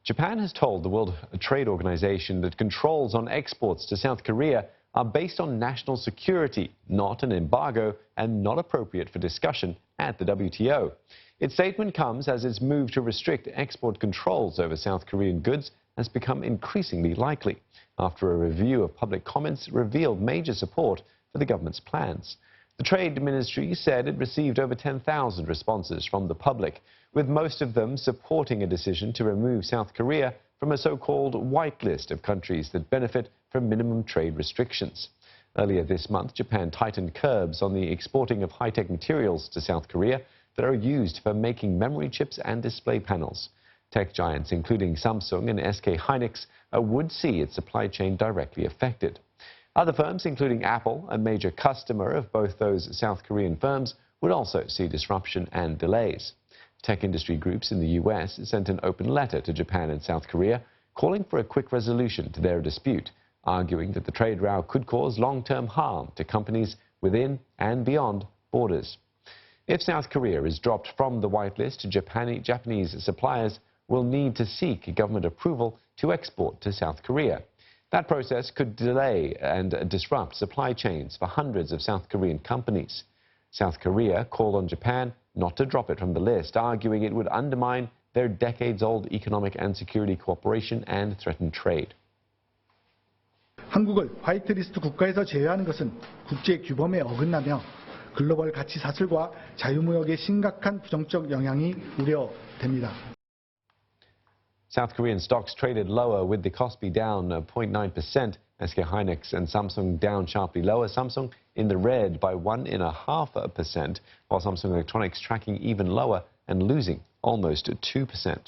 Japan has told the World Trade Organization that controls on exports to South Korea are based on national security, not an embargo, and not appropriate for discussion at the WTO. Its statement comes as its move to restrict export controls over South Korean goods has become increasingly likely, after a review of public comments revealed major support for the government's plans. The Trade Ministry said it received over 10,000 responses from the public, with most of them supporting a decision to remove South Korea from a so-called white list of countries that benefit from minimum trade restrictions. Earlier this month, Japan tightened curbs on the exporting of high-tech materials to South Korea that are used for making memory chips and display panels. Tech giants, including Samsung and SK Hynix, would see its supply chain directly affected. Other firms, including Apple, a major customer of both those South Korean firms, would also see disruption and delays. Tech industry groups in the US sent an open letter to Japan and South Korea, calling for a quick resolution to their dispute, arguing that the trade row could cause long-term harm to companies within and beyond borders. If South Korea is dropped from the whitelist, Japanese suppliers will need to seek government approval to export to South Korea. That process could delay and disrupt supply chains for hundreds of South Korean companies. South Korea called on Japan not to drop it from the list, arguing it would undermine their decades-old economic and security cooperation and threaten trade. 한국을 화이트리스트 국가에서 제외하는 것은 국제 규범에 어긋나며 글로벌 가치 사슬과 자유무역에 심각한 부정적 영향이 우려됩니다. South Korean stocks traded lower, with the Kospi down 0.9%. SK Hynix and Samsung down sharply lower. Samsung in the red by 1.5%, while Samsung Electronics tracking even lower and losing almost 2%.